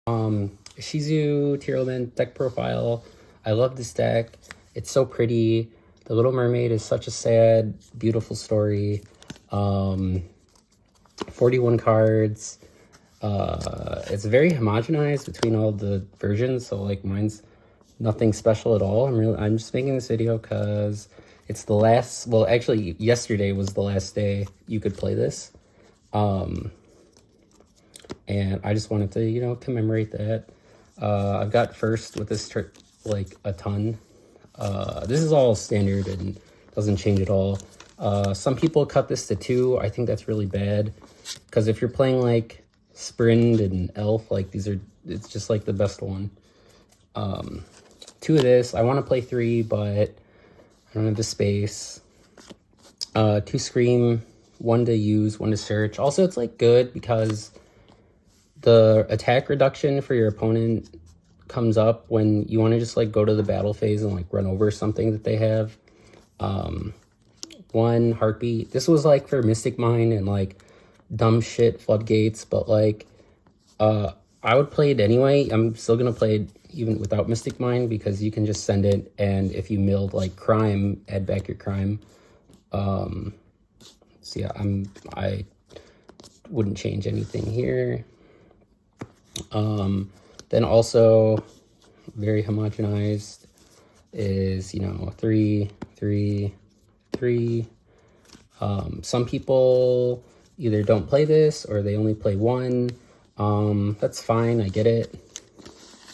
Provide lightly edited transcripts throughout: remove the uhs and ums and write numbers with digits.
Ishizu tearlaments deck profile. I love this deck. It's so pretty. The Little Mermaid is such a sad, beautiful story. 41 cards. It's very homogenized between all the versions, so like mine's nothing special at all. I'm just making this video because it's the last, well, actually yesterday was the last day you could play this. And I just wanted to, you know, commemorate that. I've got first with this trick like a ton. This is all standard and doesn't change at all. Some people cut this to 2. I think that's really bad because if you're playing like Sprint and Elf, like it's just like the best one. 2 of this. I want to play 3, but I don't have the space. 2 Scream, 1 to use, 1 to search. Also, it's like good because the attack reduction for your opponent comes up when you want to just like go to the battle phase and like run over something that they have. 1 Heartbeat. This was like for Mystic Mine and like dumb shit Floodgates, but like I would play it anyway. I'm still gonna play it even without Mystic Mine because you can just send it, and if you milled like crime, add back your crime. So yeah, I wouldn't change anything here. Then also very homogenized is, you know, 3, 3, 3. Some people either don't play this or they only play 1. That's fine, I get it.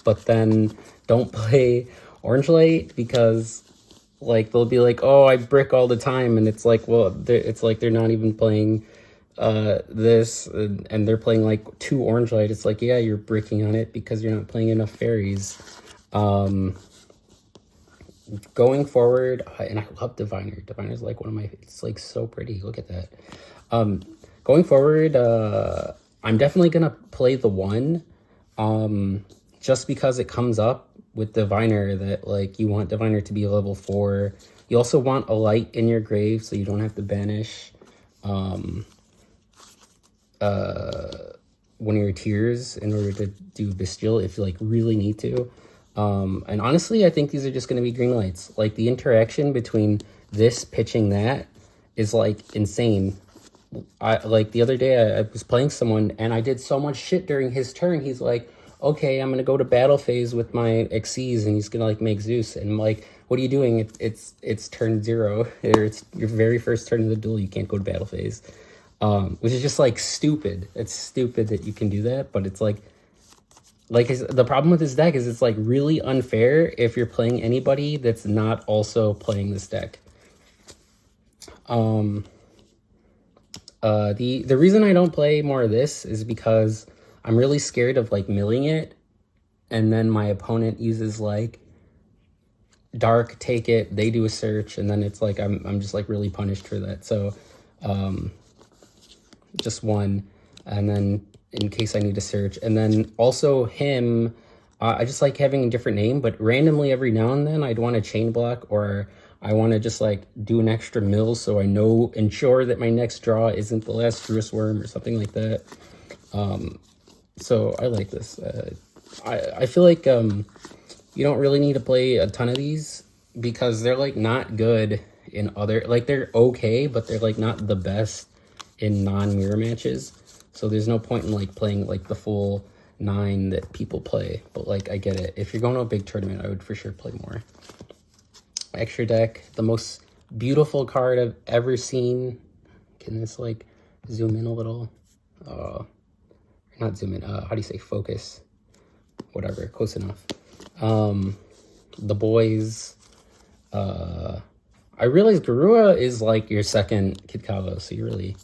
But then don't play Orange Light because like they'll be like, oh, I brick all the time, and it's like, well, it's like they're not even playing this and they're playing like 2 Orange Light. It's like, yeah, you're bricking on it because you're not playing enough fairies. Going forward, and I love Diviner. Diviner's like one of my, it's like so pretty. Look at that. Going forward, I'm definitely gonna play the 1 just because it comes up with Diviner that like you want Diviner to be a level 4. You also want a light in your grave so you don't have to banish one of your tiers in order to do Bestial if you like really need to. And honestly, I think these are just going to be green lights. Like the interaction between this pitching that is like insane. Like the other day I was playing someone and I did so much shit during his turn. He's like, okay, I'm gonna go to battle phase with my Xyz, and he's gonna like make Zeus. And I'm like, what are you doing? It's turn 0, or it's your very first turn of the duel. You can't go to battle phase, which is just like stupid. It's stupid that you can do that, but it's like the problem with this deck is it's like really unfair if you're playing anybody that's not also playing this deck. The reason I don't play more of this is because I'm really scared of like milling it, and then my opponent uses like dark, take it, they do a search, and then it's like I'm just like really punished for that. So just 1, and then in case I need to search. And then also him, I just like having a different name, but randomly every now and then I'd want to chain block, or I want to just like do an extra mill so I ensure that my next draw isn't the last Fruous Worm or something like that. So I like this. I feel like you don't really need to play a ton of these because they're like not good in other, like they're okay, but they're like not the best in non-mirror matches. So there's no point in like playing like the full 9 that people play. But like I get it. If you're going to a big tournament, I would for sure play more. Extra deck, the most beautiful card I've ever seen. Can this like zoom in a little? Not zoom in, how do you say focus? Whatever, close enough. The boys. I realize Garua is like your second Kidkava, so you really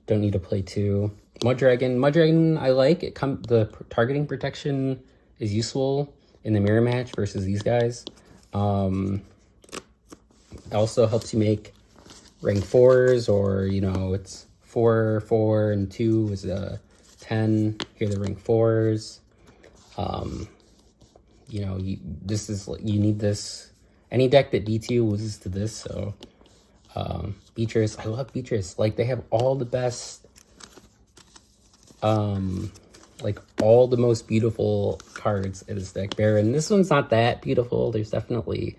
don't need to play 2. Muddragon I like. It the targeting protection is useful in the mirror match versus these guys. It also helps you make rank 4s, or you know, it's 4, 4, and 2 is 10. Here are the rank 4s. You know, you need this. Any deck that D2 loses to this, so Beatrice, I love Beatrice. Like they have all the best like all the most beautiful cards in this deck. Baron, this one's not that beautiful. There's definitely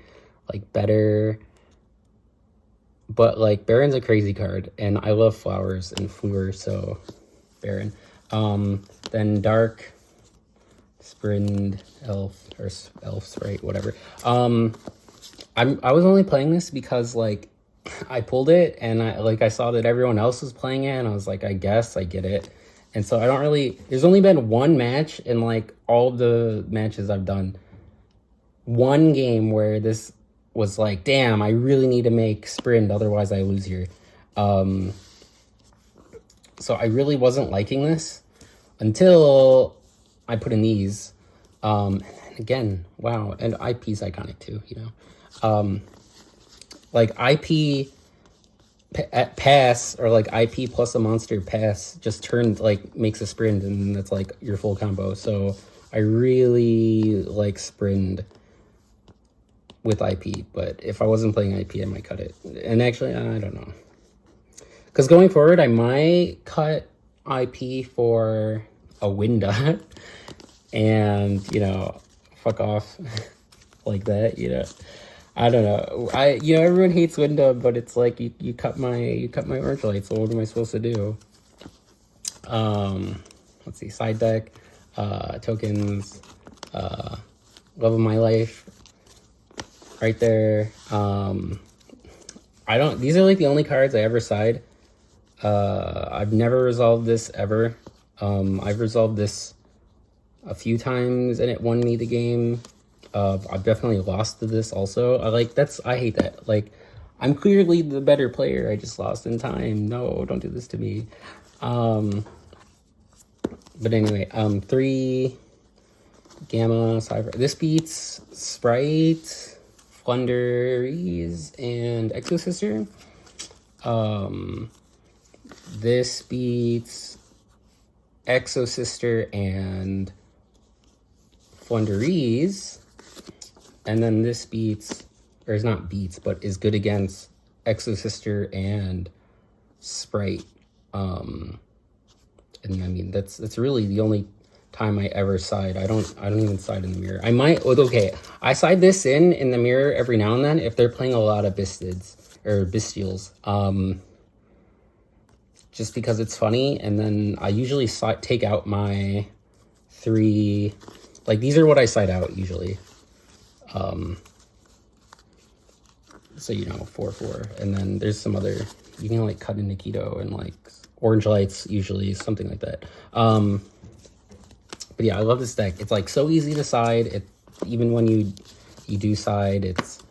like better, but like Baron's a crazy card, and I love flowers and Fleur, so Baron. Then Dark, Sprind, Elf, or Elf Sprite, whatever. I was only playing this because like I pulled it and I saw that everyone else was playing it, and I was like, I guess I get it. And so I don't really, there's only been one match in like all the matches I've done. One game where this was like, damn, I really need to make Sprint, otherwise I lose here. So I really wasn't liking this until I put in these. And again, wow, and IP's iconic too, you know. Like IP pass, or like IP plus a monster pass, just turns like makes a sprint, and that's like your full combo. So I really like sprint with IP, but if I wasn't playing IP, I might cut it. And actually, I don't know, because going forward, I might cut IP for a Winda, and you know, fuck off like that, you know. I don't know. You know, everyone hates Window, but it's like you cut my orange light, so what am I supposed to do? Let's see, side deck, tokens, Love of My Life, right there. These are like the only cards I ever side. I've never resolved this ever. I've resolved this a few times and it won me the game. I've definitely lost to this also. I hate that. Like, I'm clearly the better player. I just lost in time. No, don't do this to me. But anyway, 3 Gamma, Cyber. This beats Sprite, Flunderies, and Exo Sister. This beats Exo Sister and Flunderies. And then this beats, or is not beats, but is good against Exo Sister and Sprite. And I mean, that's really the only time I ever side. I don't even side in the mirror. I might, okay, I side this in the mirror every now and then if they're playing a lot of Bistids or Bestials. Just because it's funny, and then I usually take out my 3, like these are what I side out usually. So, you know, 4/4, and then there's some other, you can like cut in Nikito and like orange lights, usually something like that. But yeah, I love this deck. It's like so easy to side. Even when you do side, it's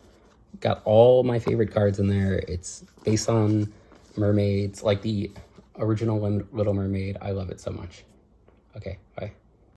got all my favorite cards in there. It's based on mermaids, like the original Little Mermaid. I love it so much. Okay, bye.